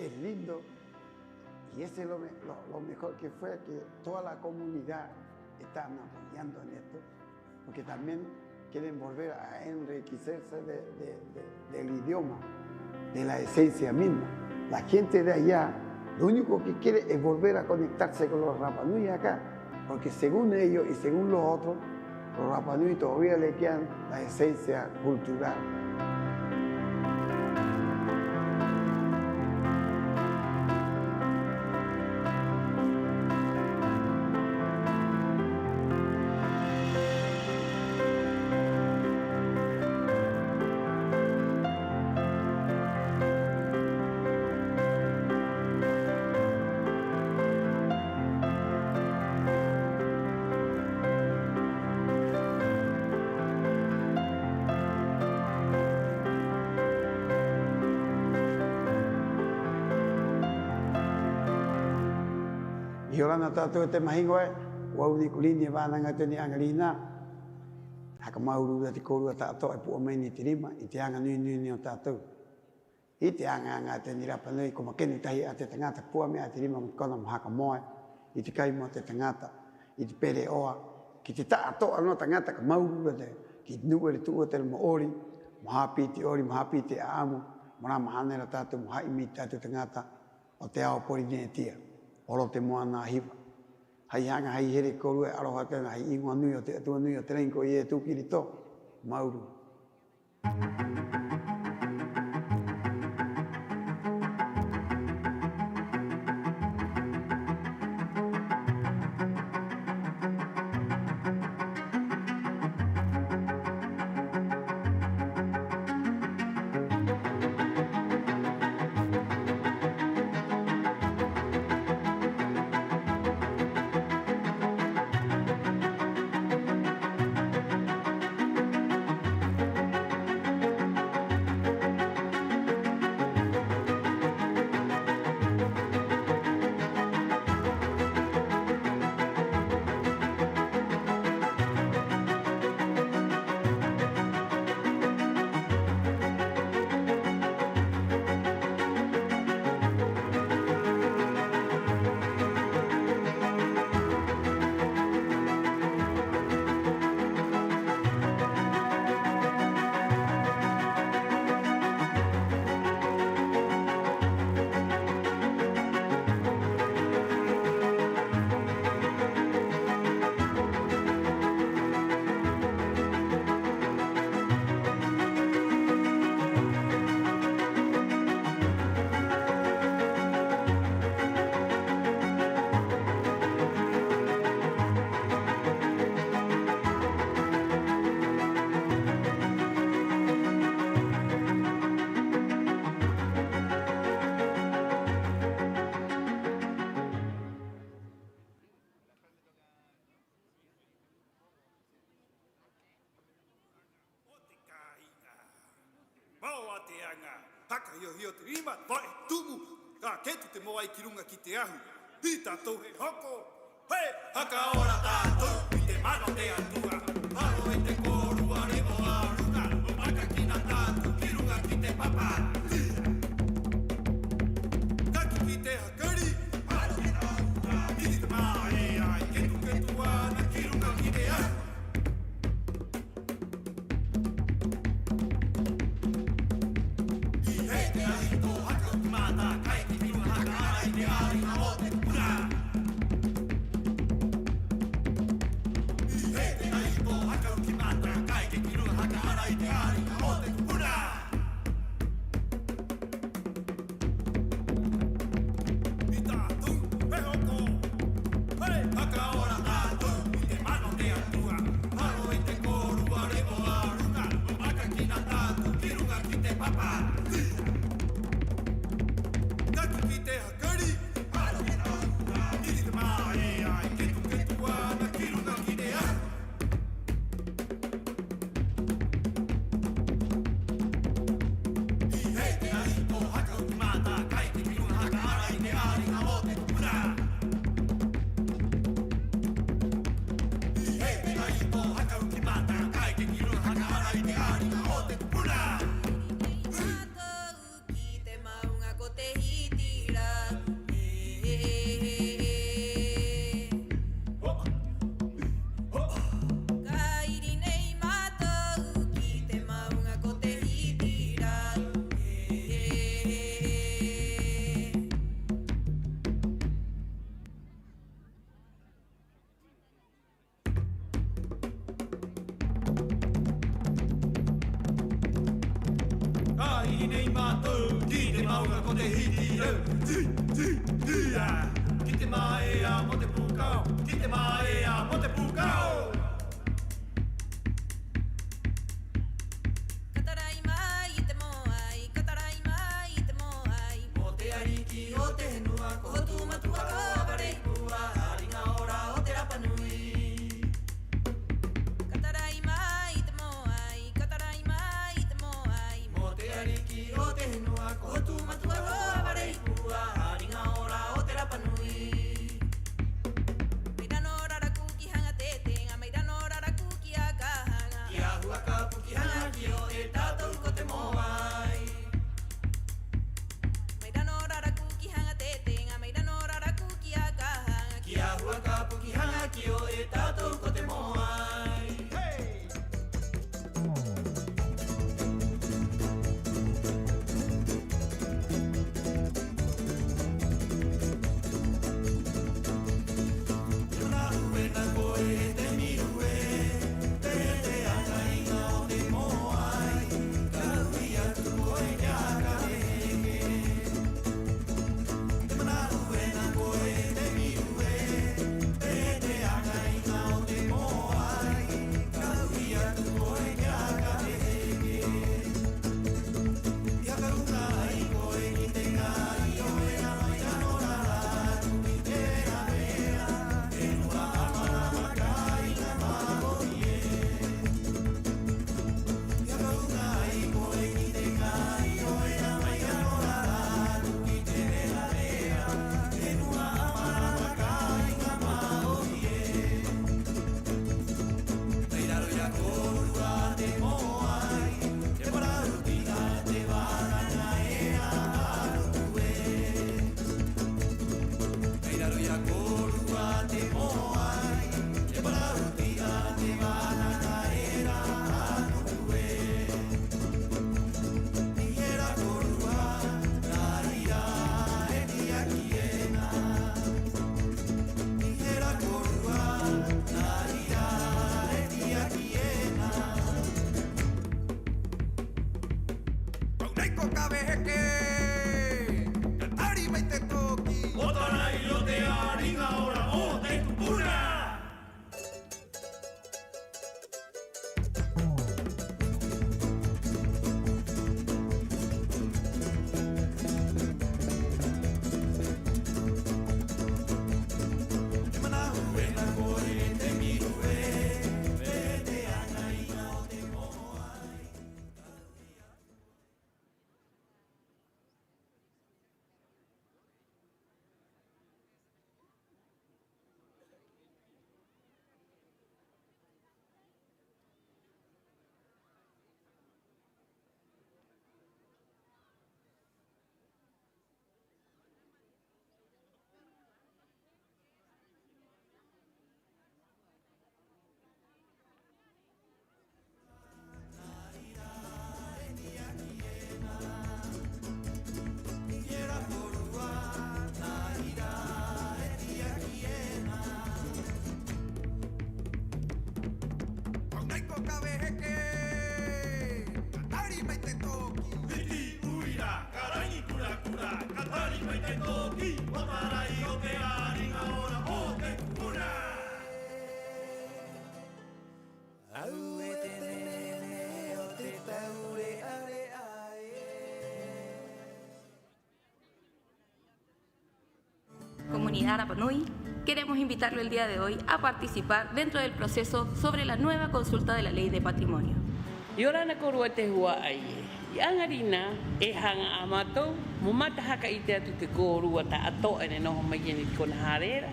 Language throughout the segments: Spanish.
es lindo. Y ese es lo mejor que fue, que toda la comunidad están apoyando en esto, porque también quieren volver a enriquecerse del idioma, de la esencia misma. La gente de allá, lo único que quiere es volver a conectarse con los Rapa Nui acá, porque según ellos y según los otros, los Rapa Nui todavía le quedan la esencia cultural. Y ahora no tato te mahingo wau ni kulini bana ngateni angalina hakamauru da tikoru tato pu omeni terima itianga ni tato itianga ngateni Rapa Nui como que ni tai ate tangata pu ame terima kono hakamoe itikai mo te tangata itipere oa ki te tato ano tangata kamauru de ki nuere tu hotel mo ori mahapiti ori mahapiti amo mona mahanera tato haimi tato tangata o te ao pori netia olo te moana hiva. Hai hanga hai here korue aroha tena hai ingoa nui o te atua nui o te renko i e tūkiri tō. Mauru. Haka hio te rima, vai tumu, ka ketu te moa I ki runga ki te ahu. Hi tātou he hoko, hei, haka ora tātou, I te mano te atua. Haro e te kōrua revo a runga, o maka ki nā tātou, ki runga ki te papa. Taki ki te hakari, haro ki nā runga, ki te maa e ai, ketu ana, ki runga ki te ahu. Ai nei mātou, ki te maunga ko te hiti au. Ia, ki te mai a mo te pūkau, ki te mai a mo te pūkau. Katarai mai I te moai, katarai mai I te moai. Mo te ariki o te henua, ko hotu matua ko awarei pua, haringa ora o te rapanui. Katarai mai I te moai, katarai mai I te moai. Mo te ariki o te henua, ko hotu matua ko awarei pua, haringa ora o te rapanui. Meirano raraku ki hanga te tenga, meirano raraku ki a kahanga. Ki ahua ka puki hanga ki o e tātou ko te moai. Meirano raraku ki hanga te tenga, meirano raraku ki a kahanga. Ki ahua ka puki hanga ki o e tātou ko te moai. Hey! Comunidad Rapa Nui, queremos invitarlo el día de hoy a participar dentro del proceso sobre la nueva consulta de la Ley de Patrimonio. Yorana korua te hua ai e. I angarina e hanga amatou, mo mata haka I te atu te korua ta ato ene noho mai ene kona harera.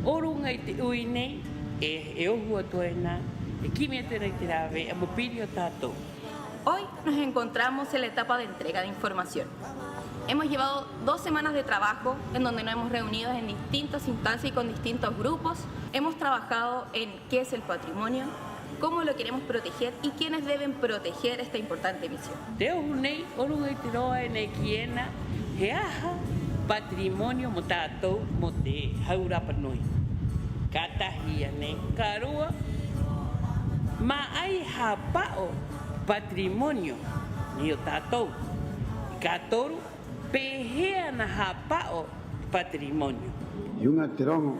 Orunga I te ui nei e ohua toena e kimia tena I te rave e mo piri o tātou. Hoy nos encontramos en la etapa de entrega de información. Hemos llevado 2 semanas de trabajo en donde nos hemos reunido en distintas instancias y con distintos grupos. Hemos trabajado en qué es el patrimonio, cómo lo queremos proteger y quiénes deben proteger esta importante misión. Te ohu nei, orunga I te roa e nei kiena, he aha patrimonio mo tātou mo te Haurapa Nui. Katahia nei, karua, ma ai hapao patrimonio ni o tātou. Ka toru, pehea na hapao patrimonio. Iunga te rongo,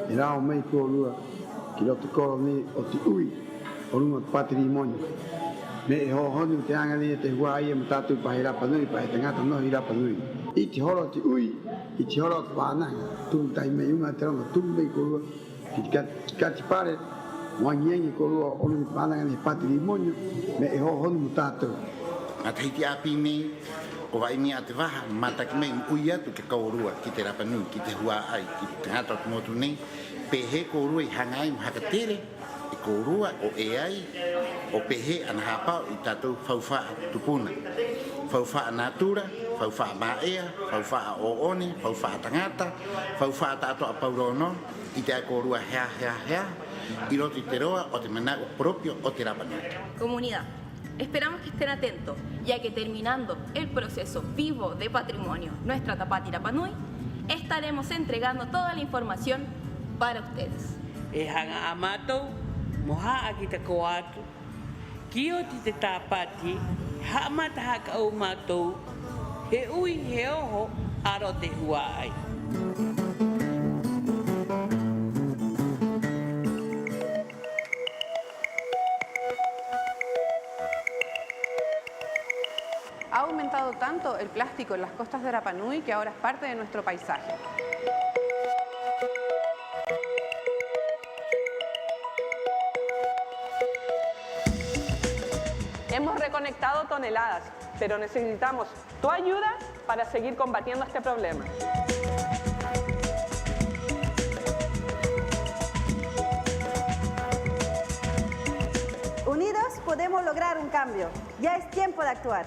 e rao mei kua lua, ki lo te koro ni o te ui, o runga patrimonio. Me e ho honu te anga ni te hua ia ma tātou pahi rapa nui, pahi te ngata nohi rapa nui. I te horo te ui, i te horo te wānanga, tūru tai mei iunga te rongo, tūru mei kua lua, ki te kati pare, wangiengi kua lua, o runga wānanga ni patrimonio, me e ho honu ma tātou. A te hiti api nei, o vai mi a te waha, mataki mei ui atu ke kaurua ki te Rapa Nui, ki te hua ai, ki te ngata o te motu nei, pehe kaurua i hanga ai haka tere, e kaurua o e ai, o pehe ana hapao i tātou whauwha tupuna. Whauwha natura, whauwha maea, whauwha o one, whauwha tangata, whauwha tātou a paurono, i te kaurua hea, i roti te roa o te manau propio o te Rapa Nui. Comunidad, esperamos que estén atentos, ya que terminando el proceso vivo de patrimonio, nuestra Tapati Rapa Nui, estaremos entregando toda la información para ustedes. E hanga amato, moha aki te koatu, ki o te tāpati, ha amata haka au matou, he ui he oho aro te hua ai. Ha aumentado tanto el plástico en las costas de Rapa Nui que ahora es parte de nuestro paisaje. Hemos recolectado toneladas, pero necesitamos tu ayuda para seguir combatiendo este problema. Unidos podemos lograr un cambio. Ya es tiempo de actuar.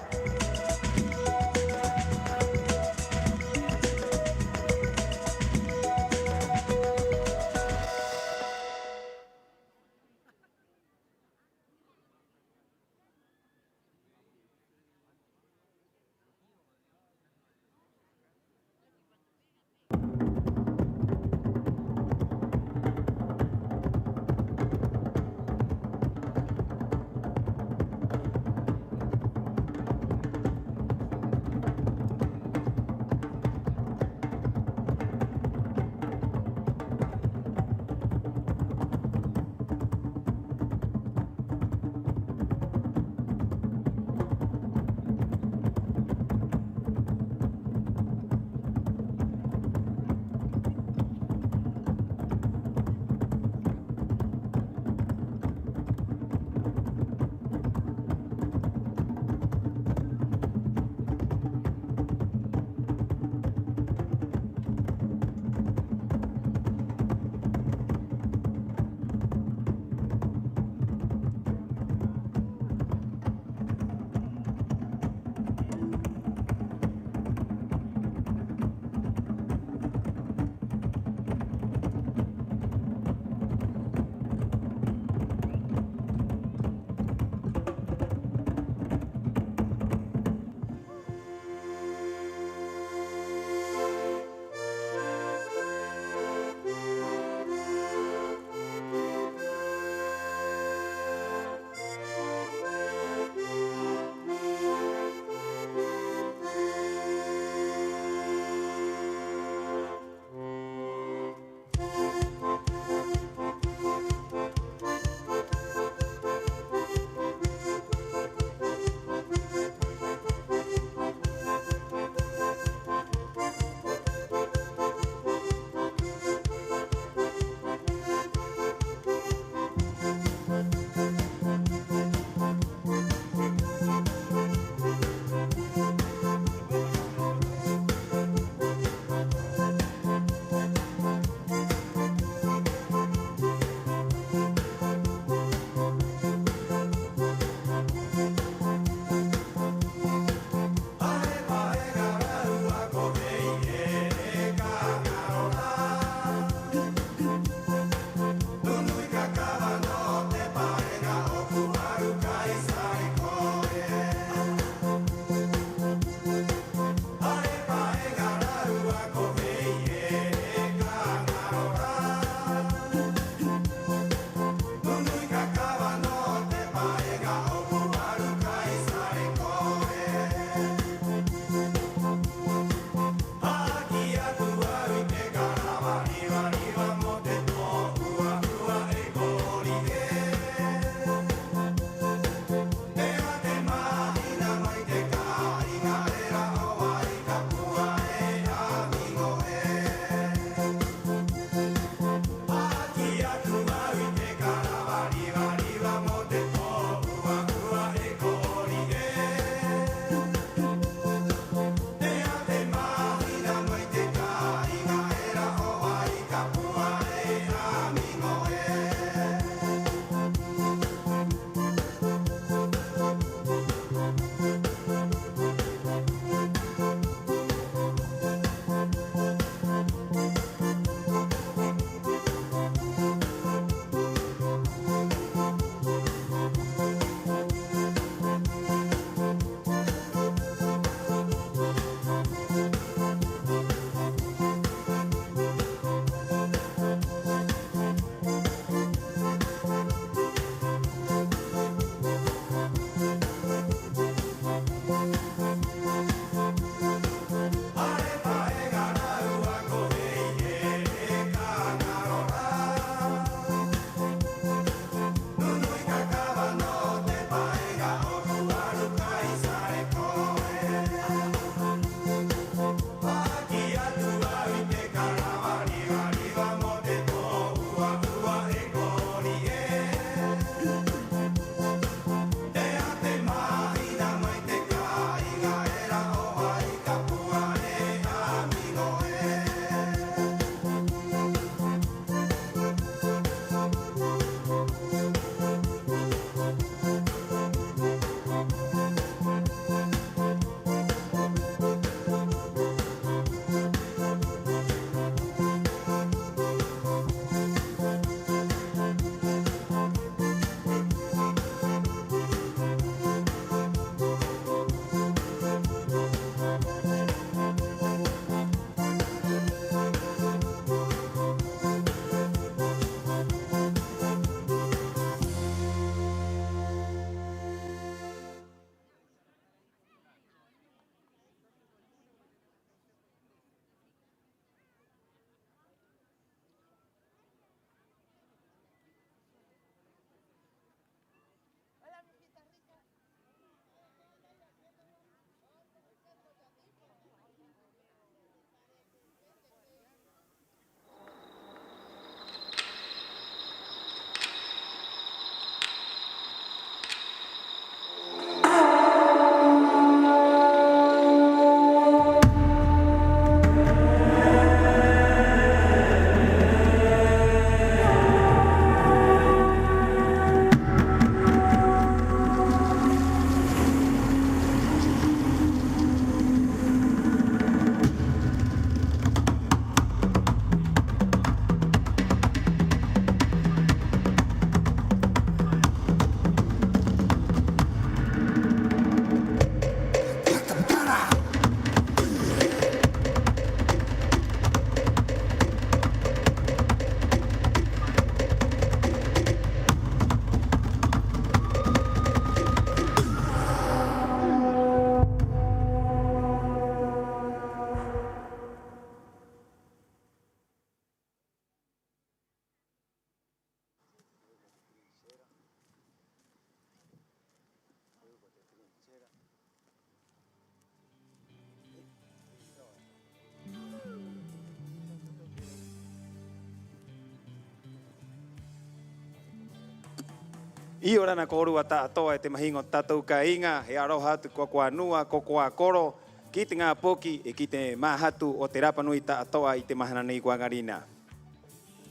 I orana korua tātoa e te mahingo tātou ka inga, he aroha atu kua nua, kua koro, ki te ngā poki e ki te mahatu o te Rapanui tātoa i te mahana nei kua ngarina.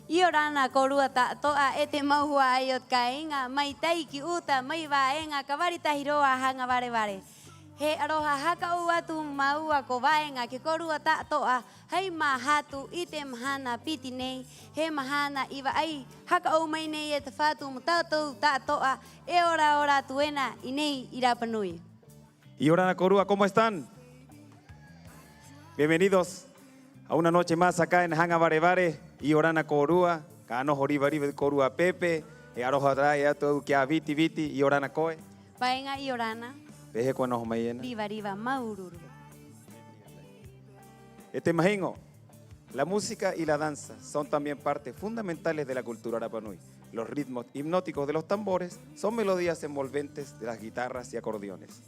I orana korua tātoa e te mauhua ai o ka inga, mai tai ki uta, mai waenga, ka waritahiroa hanga ware. He aroha haka u atu maua ko waenga ke korua tātoa, hei mahatu i te mahana piti nei, he mahana iwa ai, haka o mai nei e te whātu mo tātou tātoa, e ora tuena i nei i Rapanui. Y orana korua, ¿cómo están? Bienvenidos a una noche más acá en Hanga Varevare y orana korua, ka ano horiva de korua Pepe, e aroha rai atu kia viti y orana koe. Waenga i orana. Pehe kua noho maiena. Riva maururu. Este mahingo, la música y la danza son también partes fundamentales de la cultura Rapanui. Los ritmos hipnóticos de los tambores son melodías envolventes de las guitarras y acordeones.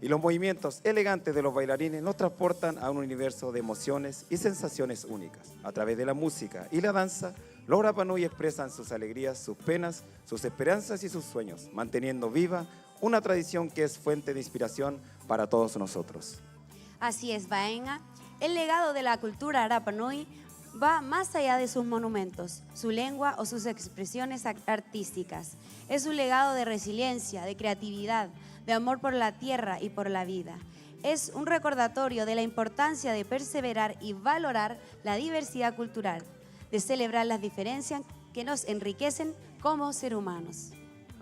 Y los movimientos elegantes de los bailarines nos transportan a un universo de emociones y sensaciones únicas. A través de la música y la danza, los Rapanui expresan sus alegrías, sus penas, sus esperanzas y sus sueños, manteniendo viva una tradición que es fuente de inspiración para todos nosotros. Así es, Waenga. El legado de la cultura Rapanui va más allá de sus monumentos, su lengua o sus expresiones artísticas. Es un legado de resiliencia, de creatividad, de amor por la tierra y por la vida. Es un recordatorio de la importancia de perseverar y valorar la diversidad cultural, de celebrar las diferencias que nos enriquecen como seres humanos.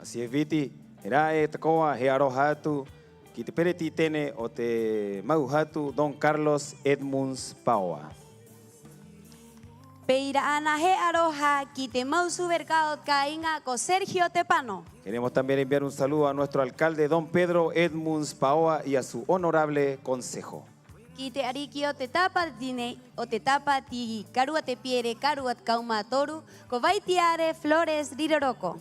Así es, Viti. Era e takoa he aroha atu ki te pereti tene o te mauhatu Don Carlos Edmunds Paoa. Peira ana he aroha ki te mau supermercado kainga ko Sergio Tepano. Queremos también enviar un saludo a nuestro alcalde Don Pedro Edmunds Paoa y a su honorable consejo. Ki te ariki o te tapa dine o te tapa ti karua te piere karua kauma toru ko vaitiare Flores Riroroko.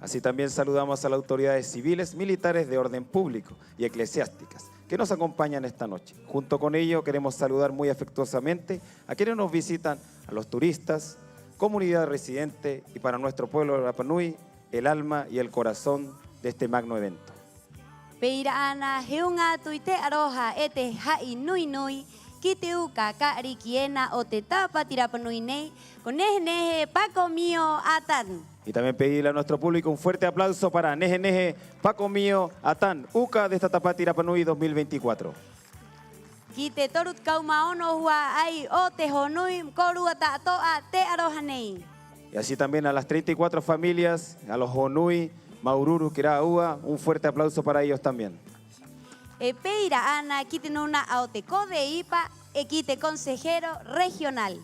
Así también saludamos a las autoridades civiles, militares de orden público y eclesiásticas que nos acompañan esta noche. Junto con ello queremos saludar muy afectuosamente a quienes nos visitan, a los turistas, comunidad residente y para nuestro pueblo de Rapanui, el alma y el corazón de este magno evento. Peira ana heunga tuite aroha ete hai nui ki te uka ka arikiena o te tapa Rapanui nei con nehe Paco Mío Atan. Y también pedirle a nuestro público un fuerte aplauso para Neje Paco Mío Atán, UCA de esta Tapati Rapanui 2024. Ki te torut kauma ono hua ai o te honui korua tātoa te aroha nei. Y así también a las 34 familias, a los Honui, Maururu, Kiraua, un fuerte aplauso para ellos también. E peira ana ki te nuna ao te Codeipa e ki te consejero regional.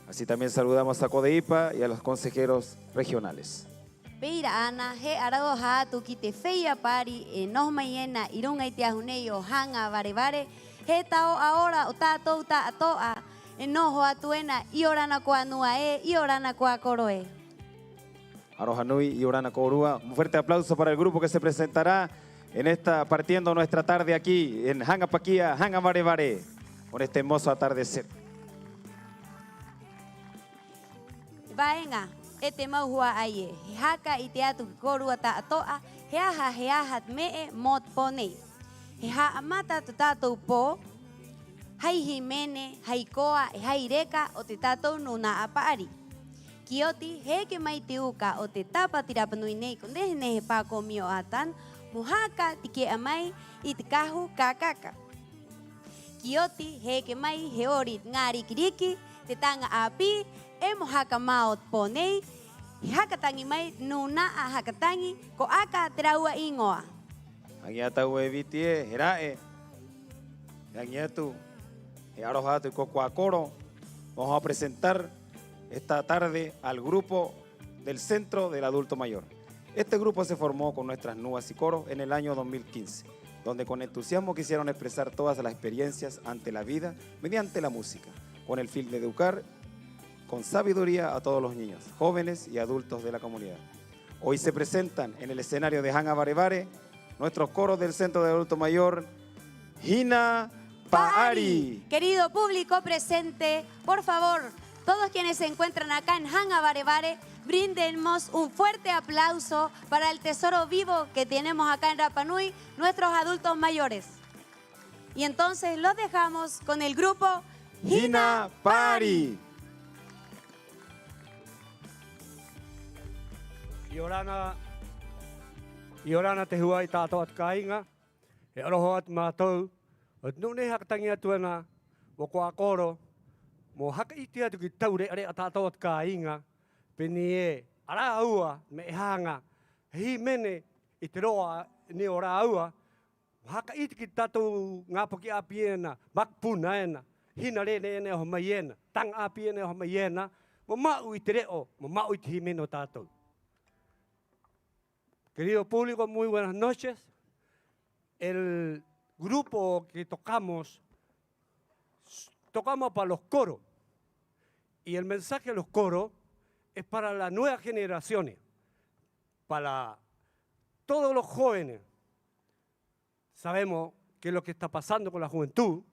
Así también saludamos a Codeipa y a los consejeros regionales. Peira ana he aroha atu ki te feia pari e no maiena irunga i te ahunei o Hanga Varevare he tao ahora o tātou tātoa e noho atuena i orana koa nua i orana koa koroe. Aroha Nui y Orana Korua. Un fuerte aplauso para el grupo que se presentará en esta partiendo nuestra tarde aquí en Hanga Paquia, Hanga Varevare, con este hermoso atardecer. Vaenga, e te mauhua aie, he haka i te atu korua tātoa, he aha mee mot ponei. He haa mata tu tātou pō, hai himene, hai koa, e hai reka o te tātou nuna apaari. Ki oti, he ke mai te uka o te Tapati Rapanui nei ko nehe Paco Mío Atan, muhaka tike amai i te kahu kakaka. Ki oti, he ke mai he ori ngāri kiriki, te tanga api, e mohaka mao ponei, he hakatangi mai nuna a hakatangi ko aka te raua ingoa. Angiata ue vitie, herae. Angiatu, he aroha tu cocoacoro. Vamos a presentar esta tarde al grupo del Centro del Adulto Mayor. Este grupo se formó con nuestras nuas y coros en el año 2015, donde con entusiasmo quisieron expresar todas las experiencias ante la vida mediante la música, con el fin de educar con sabiduría a todos los niños, jóvenes y adultos de la comunidad. Hoy se presentan en el escenario de Hanga Varevare nuestros coros del Centro de Adulto Mayor, Hina Paari. Querido público presente, por favor, todos quienes se encuentran acá en Hanga Varevare, brindemos un fuerte aplauso para el tesoro vivo que tenemos acá en Rapa Nui, nuestros adultos mayores. Y entonces los dejamos con el grupo Hina Pari. Iorana te hua i tātou at kāinga, e aroho at mātou, at nune hakatangi atuana, mo kua koro, mo haka iti atu ki taure are a tātou at kāinga, peni e ara aua me e hanga, hi mene i te roa ni o ra aua, haka iti ki tātou ngāpoki api ena, makpuna ena, hina rene ene o mai ena, tang api ene o mai ena, mo mau i te reo, mo mau i te hi mene o tātou. Querido público, muy buenas noches. El grupo que tocamos para los coros. Y el mensaje de los coros es para las nuevas generaciones, para todos los jóvenes. Sabemos qué es lo que está pasando con la juventud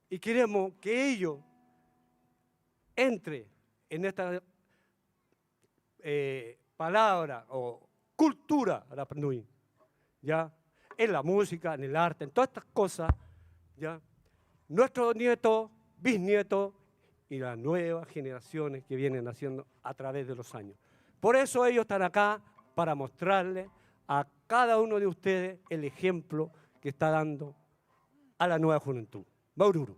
y queremos que ellos entren en esta palabra o cultura Rapa Nui, ¿ya? En la música, en el arte, en todas estas cosas, ¿ya? Nuestros nietos, bisnietos y las nuevas generaciones que vienen naciendo a través de los años. Por eso ellos están acá para mostrarles a cada uno de ustedes el ejemplo que está dando a la nueva juventud. Maururu.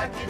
kia ki